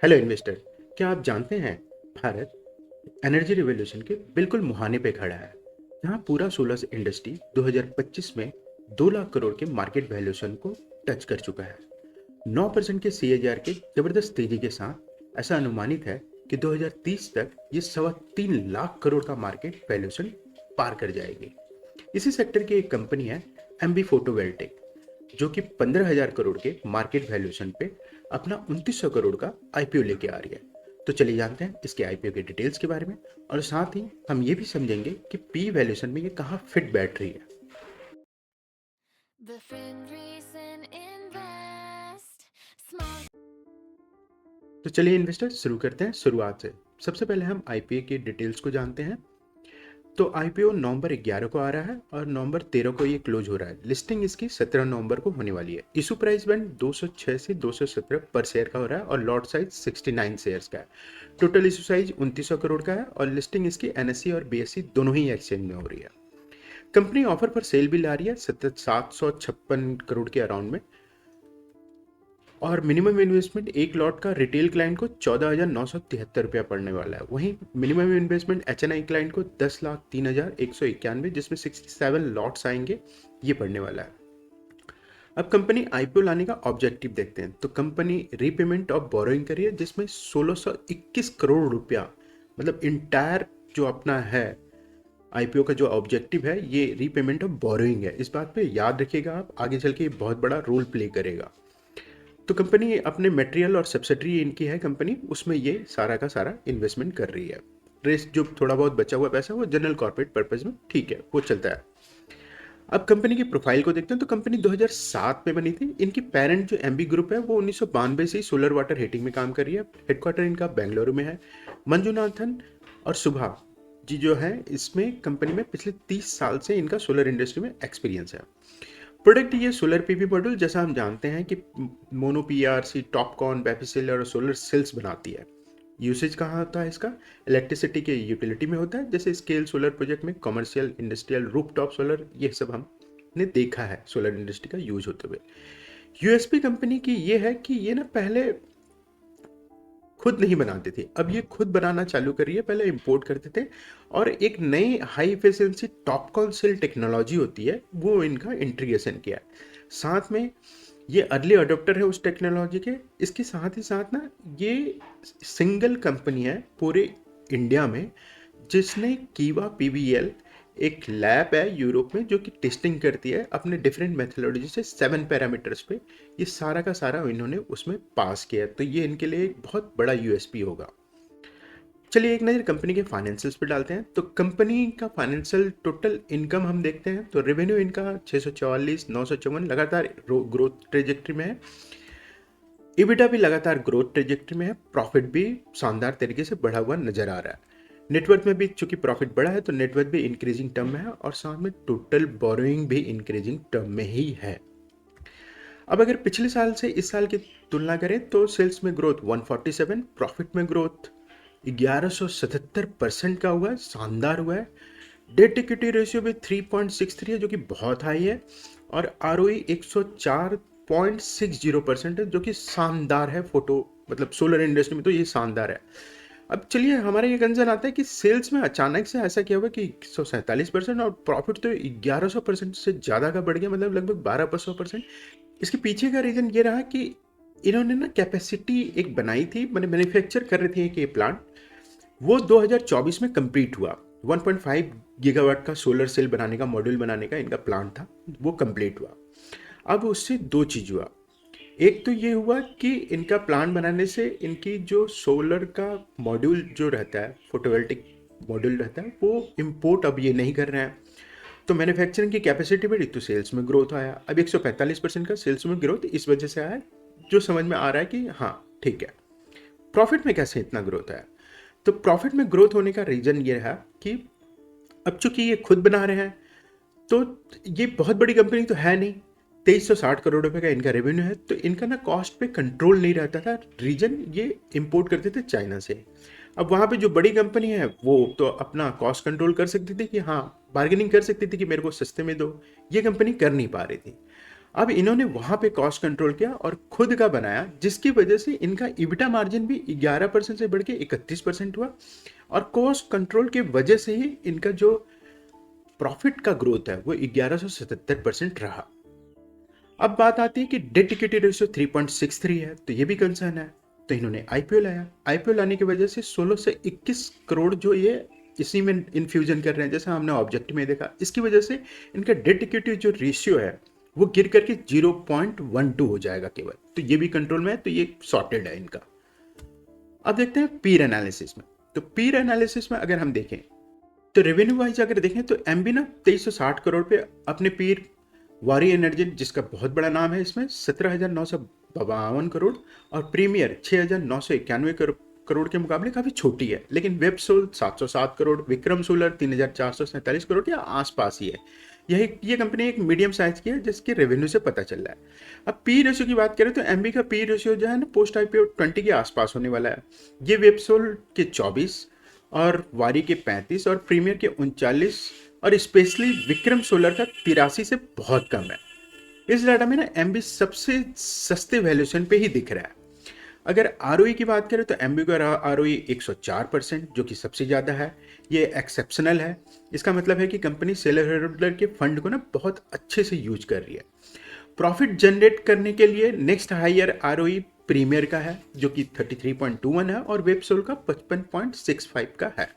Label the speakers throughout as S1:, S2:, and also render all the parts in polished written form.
S1: Hello investor. क्या आप जानते हैं भारत एनर्जी रिवॉल्यूशन के बिल्कुल मुहाने पे खड़ा है, जहां पूरा सोलर इंडस्ट्री 2025 में 2 लाख करोड़ के मार्केट वैल्यूएशन को टच कर चुका है। 9% के सीएजीआर के जबरदस्त तेजी के साथ ऐसा अनुमानित है कि 2030 तक ये 3.25 लाख करोड़ का मार्केट वैल्यूएशन पार कर जाएगी। इसी सेक्टर की एक कंपनी है एमबी फोटोवोल्टिक, जो कि 15,000 करोड़ के मार्केट वैल्यूएशन पे अपना 2900 करोड़ का आईपीओ लेके आ रही है। तो चलिए जानते हैं इसके आईपीओ के डिटेल्स के बारे में, और साथ ही हम ये भी समझेंगे कि पी वैल्यूएशन में ये कहाँ फिट बैठ रही है।
S2: The Finreason Invest Small.
S1: तो चलिए इन्वेस्टर शुरू करते हैं शुरुआत से। सबसे पहले हम आईपीओ के डिटेल्स को जानते हैं। तो आईपीओ नवंबर 11 को आ रहा है और नवंबर 13 को ये क्लोज हो रहा है। लिस्टिंग इसकी 17 नवंबर को होने वाली है। इशू प्राइस बैंड 206 से 217 पर शेयर का हो रहा है और लॉट साइज 69 शेयर्स का है। टोटल इशू साइज 2900 करोड़ का है और लिस्टिंग इसकी एनएससी और बीएससी दोनों ही एक्सचेंज में हो रही है। कंपनी ऑफर पर सेल भी ला रही है 756 करोड़ के अराउंड में, और मिनिमम इन्वेस्टमेंट एक लॉट का रिटेल क्लाइंट को 14,973 रुपया पड़ने वाला है। वहीं मिनिमम इन्वेस्टमेंट एचएनआई क्लाइंट को 10,03,191, जिसमें 67 लॉट्स आएंगे, ये पड़ने वाला है। अब कंपनी आईपीओ लाने का ऑब्जेक्टिव देखते हैं। तो कंपनी रीपेमेंट ऑफ बोरोइंग करी है, जिसमें 1621 करोड़ रुपया, मतलब इंटायर जो अपना है आईपीओ का जो ऑब्जेक्टिव है, ये रीपेमेंट ऑफ बोरोइंग है। इस बात पे याद रखिएगा आप, आगे चल के ये बहुत बड़ा रोल प्ले करेगा। तो कंपनी अपने मटेरियल और सब्सिडरी इनकी है कंपनी, उसमें ये सारा का सारा इन्वेस्टमेंट कर रही है। रेस्ट जो थोड़ा बहुत बचा हुआ पैसा वो जनरल कॉर्पोरेट पर्पज में ठीक है, वो चलता है। अब कंपनी की प्रोफाइल को देखते हैं। तो कंपनी 2007 में बनी थी। इनकी पेरेंट जो एमबी ग्रुप है वो 1992 से ही सोलर वाटर हीटिंग में काम कर रही है। हेडक्वार्टर इनका बेंगलुरु में है। मंजुनाथन और सुभा जी जो है इसमें कंपनी में पिछले 30 साल से इनका सोलर इंडस्ट्री में एक्सपीरियंस है। प्रोडक्ट ये सोलर पीवी मॉड्यूल, जैसा हम जानते हैं कि मोनो पीआरसी, टॉपकॉन, बेफिसिल और सोलर सेल्स बनाती है। यूसेज कहाँ होता है इसका? इलेक्ट्रिसिटी के यूटिलिटी में होता है, जैसे स्केल सोलर प्रोजेक्ट में, कमर्शियल, इंडस्ट्रियल, रूफटॉप सोलर, ये सब हमने देखा है सोलर इंडस्ट्री का यूज होते हुए। यूएसपी कंपनी की ये है कि ये ना पहले खुद नहीं बनाते थे, अब ये खुद बनाना चालू करी है। पहले इंपोर्ट करते थे, और एक नई high efficiency TOPCon cell technology होती है, वो इनका इंटीग्रेशन किया है। साथ में ये अर्ली अडोप्टर है उस टेक्नोलॉजी के। इसके साथ ही साथ ना ये सिंगल कंपनी है पूरे इंडिया में जिसने कीवा पीवीएल, एक लैब है यूरोप में जो कि टेस्टिंग करती है अपने डिफरेंट मेथोडोलॉजी से 7 पैरामीटर्स पे, ये सारा का सारा इन्होंने उसमें पास किया। तो ये इनके लिए एक बहुत बड़ा यूएसपी होगा। चलिए एक नज़र कंपनी के फाइनेंशियल्स पे डालते हैं। तो कंपनी का फाइनेंशियल टोटल इनकम हम देखते हैं। तो रेवेन्यू इनका 644, 954 लगातार ग्रोथ ट्रेजेक्ट्री में है। इबिटा भी लगातार ग्रोथ ट्रेजेक्ट्री में है। प्रॉफिट भी शानदार तरीके से बढ़ा हुआ नजर आ रहा है। नेटवर्थ में भी चूंकि प्रॉफिट बढ़ा है तो नेटवर्थ भी इंक्रीजिंग टर्म में है, और साथ में टोटल बोरोइंग भी इंक्रीजिंग टर्म में ही है। अब अगर पिछले साल से इस साल की तुलना करें तो सेल्स में ग्रोथ 147, प्रॉफिट में ग्रोथ 1177% का हुआ है, शानदार हुआ है। डेट इक्विटी रेशियो भी 3.63 है, जो कि बहुत हाई है, और आरओई 104.60% है, जो कि शानदार है। फोटो मतलब सोलर इंडस्ट्री में तो ये शानदार है। अब चलिए हमारा ये कंसर्न आता है कि सेल्स में अचानक से ऐसा क्या हुआ कि 147% और प्रॉफिट तो 1100% से ज़्यादा का बढ़ गया, मतलब लगभग 1200%। इसके पीछे का रीज़न ये रहा कि इन्होंने ना कैपेसिटी एक बनाई थी, मैंने मैन्युफैक्चर कर रहे थे कि ये प्लांट, वो 2024 में कंप्लीट हुआ। 1.5 गीगावाट का सोलर सेल बनाने का, मॉड्यूल बनाने का इनका प्लांट था, वो कंप्लीट हुआ। अब उससे दो चीज़ हुआ। एक तो ये हुआ कि इनका प्लांट बनाने से इनकी जो सोलर का मॉड्यूल जो रहता है, फोटोवोल्टिक मॉड्यूल रहता है, वो इम्पोर्ट अब ये नहीं कर रहे हैं। तो मैन्युफैक्चरिंग की कैपेसिटी बढ़ी तो सेल्स में ग्रोथ आया। अब 145% का सेल्स में ग्रोथ इस वजह से आया, जो समझ में आ रहा है कि हाँ ठीक है। प्रॉफिट में कैसे इतना ग्रोथ आया? तो प्रॉफिट में ग्रोथ होने का रीज़न ये रहा कि अब चूंकि ये खुद बना रहे हैं तो ये बहुत बड़ी कंपनी तो है नहीं, 2360 करोड़ रुपए का इनका रेवेन्यू है, तो इनका ना कॉस्ट पे कंट्रोल नहीं रहता था। रीजन ये इंपोर्ट करते थे चाइना से। अब वहाँ पे जो बड़ी कंपनी है वो तो अपना कॉस्ट कंट्रोल कर सकती थी कि हाँ, बार्गेनिंग कर सकती थी कि मेरे को सस्ते में दो। ये कंपनी कर नहीं पा रही थी। अब इन्होंने वहां पे कॉस्ट कंट्रोल किया और खुद का बनाया, जिसकी वजह से इनका इबिटा मार्जिन भी 11% से बढ़ के 31% हुआ, और कॉस्ट कंट्रोल के वजह से ही इनका जो प्रॉफिट का ग्रोथ है वो 1177% रहा। अब बात आती है कि डेट इक्विटी रेशियो 3.63 है, तो ये भी कंसर्न है। तो इन्होंने आईपीओ लाया, आईपीओ लाने की वजह से 16 से 21 करोड़ जो ये इसी में इन्फ्यूजन कर रहे हैं, जैसा हमने ऑब्जेक्ट में देखा, इसकी वजह से इनका डेट इक्विटी जो रेशियो है वो गिर करके 0.12 हो जाएगा केवल। तो ये भी कंट्रोल में है, तो ये सॉर्टेड है इनका। अब देखते हैं पीर एनालिसिस में। तो पीर एनालिसिस में अगर हम देखें तो रेवेन्यू वाइज अगर देखें तो एमबी ना 2360 करोड़ पे अपने पीर वारी एनर्जी, जिसका बहुत बड़ा नाम है, इसमें 17,952 करोड़, और प्रीमियर 6,991 करोड़ के मुकाबले काफ़ी छोटी है। लेकिन वेबसोल 707 करोड़, विक्रम सोलर 3,447 करोड़ के आसपास ही है। ये कंपनी एक मीडियम साइज की है, जिसके रेवेन्यू से पता चल रहा है। अब पी रेशियो की बात करें तो एमबी का पी रेशियो जो है ना पोस्ट आईपीओ 20 के आसपास होने वाला है। ये वेबसोल के 24 और वारी के 35 और प्रीमियर के 39 और स्पेशली विक्रम सोलर का 83 से बहुत कम है। इस डाटा में ना एमबी सबसे सस्ते वैल्यूएशन पे ही दिख रहा है। अगर आरओई की बात करें तो एमबी का आरओई 104%, जो कि सबसे ज़्यादा है। ये एक्सेप्शनल है। इसका मतलब है कि कंपनी शेयर होल्डर के फंड को ना बहुत अच्छे से यूज कर रही है। प्रॉफिट जनरेट करने के लिए नेक्स्ट हायर आरओई प्रीमियर का है, जो कि 33.21 है, और वेबसोल का 55.65 का है।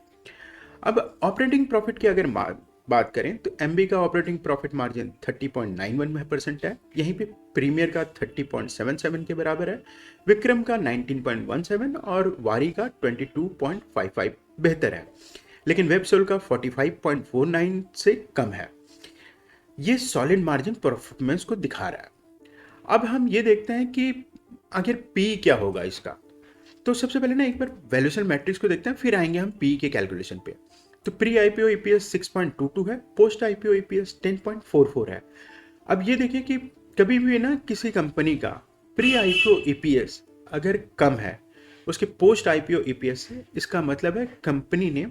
S1: अब ऑपरेटिंग प्रॉफिट की अगर बात करें तो एमबी का ऑपरेटिंग प्रॉफिट मार्जिन 30.91% है, यहीं पे प्रीमियर का 30.77 के बराबर है, विक्रम का 19.17 और वारी का 22.55 बेहतर है, लेकिन वेबसोल का 45.49 से कम है। ये सॉलिड मार्जिन परफॉर्मेंस को दिखा रहा है। अब हम ये देखते हैं कि आखिर पी क्या होगा इसका। तो सबसे पहले ना एक बार वैल्यूएशन मैट्रिक्स को देखते हैं, फिर आएंगे हम पी के कैलकुलेशन पे। तो प्री आईपीओ ईपीएस 6.22 है, पोस्ट आईपीओ ईपीएस 10.44 है। अब ये देखिए कि कभी भी ना किसी कंपनी का प्री आईपीओ ईपीएस अगर कम है उसके पोस्ट आईपीओ ईपीएस से, इसका मतलब है कंपनी ने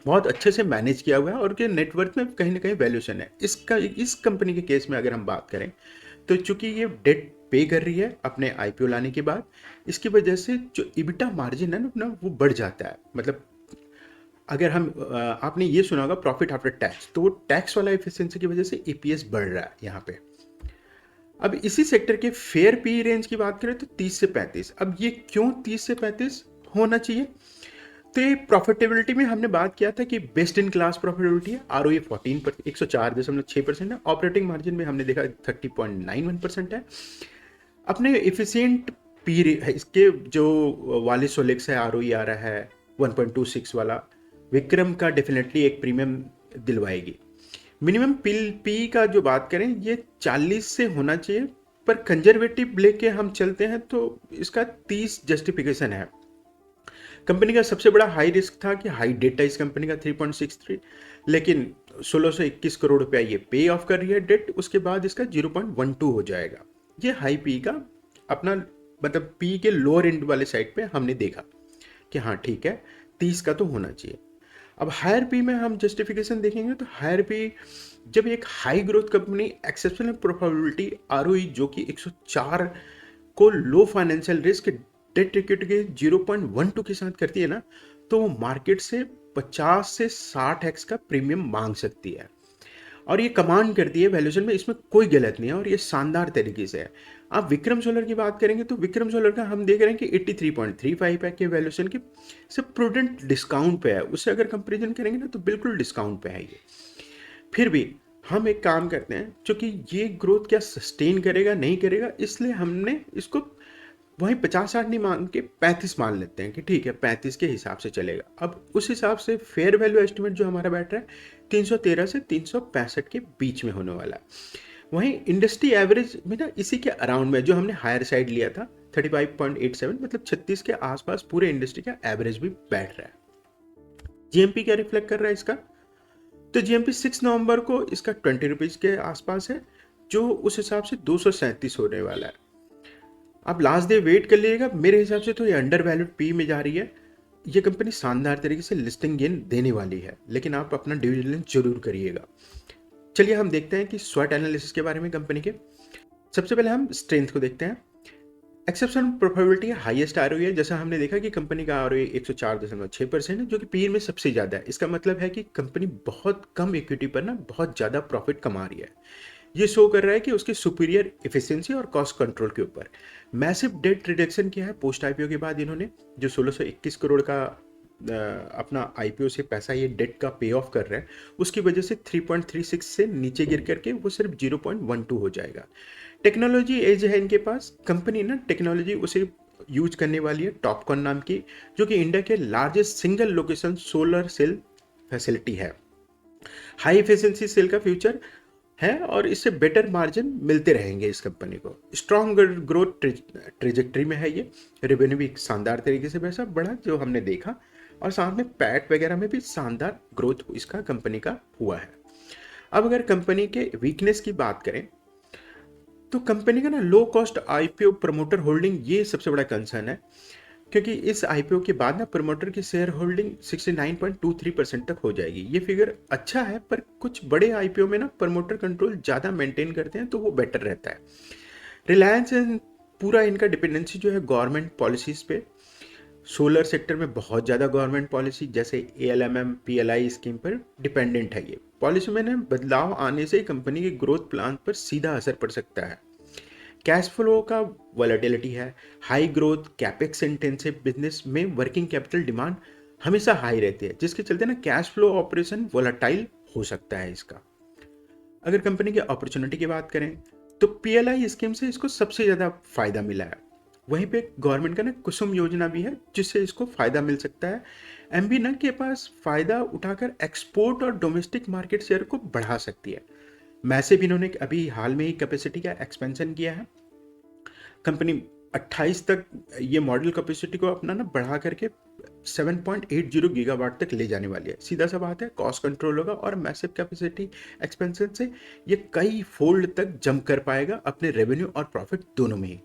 S1: बहुत अच्छे से मैनेज किया हुआ है और के नेटवर्थ में कहीं ना कहीं वैल्यूएशन है। इस कंपनी के केस में अगर हम बात करें तो चूंकि ये डेट पे कर रही है अपने आईपीओ लाने के बाद, इसकी वजह से जो इबिटा मार्जिन है ना वो बढ़ जाता है। मतलब अगर हम आपने ये सुना होगा प्रॉफिट आफ्टर टैक्स, तो वो टैक्स वाला एफिशिएंसी की वजह से ईपीएस बढ़ रहा है यहाँ पे। अब इसी सेक्टर के फेयर पी रेंज की बात करें तो 30 से 35। अब ये क्यों 30 से 35 होना चाहिए? तो ये प्रॉफिटेबिलिटी में हमने बात किया था कि बेस्ट इन क्लास प्रॉफिटेबिलिटी है, आरओई 104.6% है, ऑपरेटिंग मार्जिन में हमने देखा 30.91% है। अपने एफिशिएंट पी है इसके जो वाले सोलेक्स है आरओई आ रहा है 1.26 वाला, विक्रम का डेफिनेटली एक प्रीमियम दिलवाएगी। मिनिमम पी का जो बात करें ये 40 से होना चाहिए, पर कंजर्वेटिव लेके हम चलते हैं तो इसका 30 जस्टिफिकेशन है। कंपनी का सबसे बड़ा हाई रिस्क था कि हाई डेट है इस कंपनी का 3.63, लेकिन 16 से 21 करोड़ रुपया ये पे ऑफ कर रही है डेट, उसके बाद इसका 0.12 हो जाएगा। ये हाई पी का अपना मतलब पी के लोअर एंड वाले साइड पे हमने देखा कि हाँ ठीक है 30 का तो होना चाहिए। अब हायर पी में हम जस्टिफिकेशन देखेंगे तो हायर पी जब एक high growth company exceptional profitability ROE जो कि 104 को लो फाइनेंशियल रिस्क डेट इक्विटी के 0.12 के साथ करती है ना, तो वो मार्केट से 50 से 60x का प्रीमियम मांग सकती है और ये कमांड करती है वैल्यूएशन में। इसमें कोई गलत नहीं है और ये शानदार तरीके से है। आप विक्रम सोलर की बात करेंगे तो विक्रम सोलर का हम देख रहे हैं कि 83.35 है के वैल्यूएशन की, सिर्फ प्रूडेंट डिस्काउंट पे है। उससे अगर कंपेरिजन करेंगे ना तो बिल्कुल डिस्काउंट पे है ये। फिर भी हम एक काम करते हैं, क्योंकि ये ग्रोथ क्या सस्टेन करेगा नहीं करेगा, इसलिए हमने इसको वहीं 50-60 नहीं मान के 35 मान लेते हैं कि ठीक है 35 के हिसाब से चलेगा। अब उस हिसाब से फेयर वैल्यू एस्टिमेट जो हमारा बैठ रहा है 313 से 365 के बीच में होने वाला है। वहीं इंडस्ट्री एवरेज में ना इसी के अराउंड में जो हमने हायर साइड लिया था 35.87, मतलब 36 के आसपास पूरे इंडस्ट्री का एवरेज भी बैठ रहा है। जीएमपी क्या रिफ्लेक्ट कर रहा है इसका? तो जीएमपी 6 नवंबर को इसका 20 रुपीज़ के आसपास है, जो उस हिसाब से 237 होने वाला है। आप लास्ट डे वेट कर लीजिएगा। मेरे हिसाब से तो ये अंडर वैल्यूड पी में जा रही है। ये कंपनी शानदार तरीके से लिस्टिंग गेन देने वाली है, लेकिन आप अपना ड्यू डिलिजेंस जरूर करिएगा। चलिए हम देखते हैं कि स्वॉट एनालिसिस के बारे में कंपनी के। सबसे पहले हम स्ट्रेंथ को देखते हैं। एक्सेप्शनल प्रोबेबिलिटी हाईएस्ट आरओई है। जैसा हमने देखा कि कंपनी का आरओई 104.6% है, जो कि पीर में सबसे ज़्यादा है। इसका मतलब है कि कंपनी बहुत कम इक्विटी पर ना बहुत ज़्यादा प्रॉफिट कमा रही है। ये शो कर रहा है कि उसकी सुपीरियर इफिशिएंसी और कॉस्ट कंट्रोल के ऊपर। मैसिव डेट रिडक्शन किया है पोस्ट आईपीओ के बाद इन्होंने, जो 1621 करोड़ का अपना आईपीओ से पैसा ये डेट का पे ऑफ कर रहे हैं, उसकी वजह से 3.36 से नीचे गिर करके वो सिर्फ 0.12 हो जाएगा। टेक्नोलॉजी एज है इनके पास। कंपनी ना टेक्नोलॉजी उसे यूज करने वाली है टॉपकॉन नाम की, जो कि इंडिया के largest single location solar cell facility है। हाई एफिशिएंसी सेल का फ्यूचर है और इससे बेटर मार्जिन मिलते रहेंगे इस कंपनी को। स्ट्रॉन्ग ग्रोथ ट्रेजेक्ट्री में है ये। रेवेन्यू भी एक शानदार तरीके से वैसा बढ़ा जो हमने देखा, और साथ में पैट वगैरह में भी शानदार ग्रोथ इसका कंपनी का हुआ है। अब अगर कंपनी के वीकनेस की बात करें तो कंपनी का ना low cost IPO promoter holding ये सबसे बड़ा कंसर्न है, क्योंकि इस आईपीओ के बाद ना प्रमोटर की शेयर होल्डिंग 69.23% तक हो जाएगी। ये फिगर अच्छा है, पर कुछ बड़े आईपीओ में ना प्रमोटर कंट्रोल ज़्यादा मेंटेन करते हैं तो वो बेटर रहता है। रिलायंस पूरा इनका डिपेंडेंसी जो है गवर्नमेंट पॉलिसीज़ पे, सोलर सेक्टर में बहुत ज़्यादा गवर्नमेंट पॉलिसी जैसे एएलएमएम पीएलआई स्कीम पर डिपेंडेंट है। ये पॉलिसी में ना बदलाव आने से कंपनी के ग्रोथ प्लान पर सीधा असर पड़ सकता है। कैश फ्लो का वॉलेटिलिटी है। High growth capex intensive business में वर्किंग कैपिटल डिमांड हमेशा हाई रहती है, जिसके चलते ना कैश फ्लो ऑपरेशन वॉलेटाइल हो सकता है इसका। अगर कंपनी की अपॉर्चुनिटी की बात करें तो पीएलआई स्कीम से इसको सबसे ज़्यादा फायदा मिला है। वहीं पे गवर्नमेंट का ना कुसुम योजना भी है जिससे इसको फायदा मिल सकता है। एमबी ना के पास फायदा उठाकर एक्सपोर्ट और डोमेस्टिक मार्केट शेयर को बढ़ा सकती है। मैसिव इन्होंने अभी हाल में ही कैपेसिटी का एक्सपेंशन किया है। कंपनी 28 तक ये मॉडल कैपेसिटी को अपना ना बढ़ा करके 7.80 गीगावाट तक ले जाने वाली है। सीधा सा बात है, कॉस्ट कंट्रोल होगा और मैसिव कैपेसिटी एक्सपेंशन से ये कई फोल्ड तक जंप कर पाएगा अपने रेवेन्यू और प्रॉफिट दोनों में ही।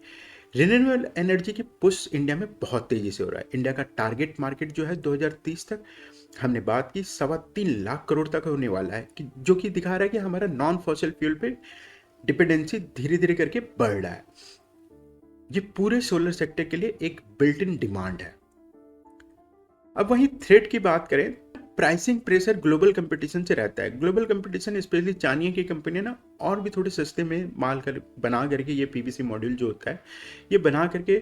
S1: रिन्यूएबल एनर्जी की पुश इंडिया में बहुत तेजी से हो रहा है। इंडिया का टारगेट मार्केट जो है 2030 तक हमने बात की 3.25 लाख करोड़ तक होने वाला है, कि जो कि दिखा रहा है कि हमारा नॉन फॉसिल फ्यूल पे डिपेंडेंसी धीरे धीरे करके बढ़ रहा है। ये पूरे सोलर सेक्टर के लिए एक बिल्ट इन डिमांड है। अब वहीं थ्रेट की बात करें, प्राइसिंग प्रेशर ग्लोबल कंपटीशन से रहता है। ग्लोबल कंपटीशन स्पेशली चाइना की कंपनी ना और भी थोड़े सस्ते में माल बना करके ये पीवीसी मॉड्यूल जो होता है ये बना करके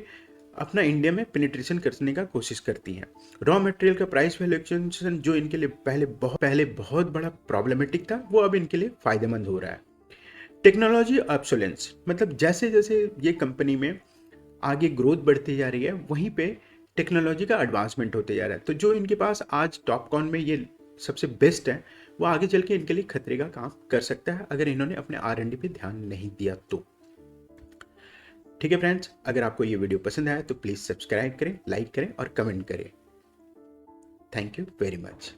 S1: अपना इंडिया में पेनिट्रेशन करने का कोशिश करती हैं। रॉ मटेरियल का प्राइस वैल्यूएशन जो इनके लिए पहले बहुत बड़ा प्रॉब्लमेटिक था, वो अब इनके लिए फायदेमंद हो रहा है। टेक्नोलॉजी ऑब्सोलेंस, मतलब जैसे जैसे ये कंपनी में आगे ग्रोथ बढ़ती जा रही है वहीं पे टेक्नोलॉजी का एडवांसमेंट होते जा रहा है। तो जो इनके पास आज टॉपकॉन में ये सबसे बेस्ट है, वो आगे चल के इनके लिए खतरे का काम कर सकता है अगर इन्होंने अपने R&D पे ध्यान नहीं दिया तो। ठीक है फ्रेंड्स, अगर आपको ये वीडियो पसंद आया तो प्लीज़ सब्सक्राइब करें, लाइक करें और कमेंट करें। Thank you very much.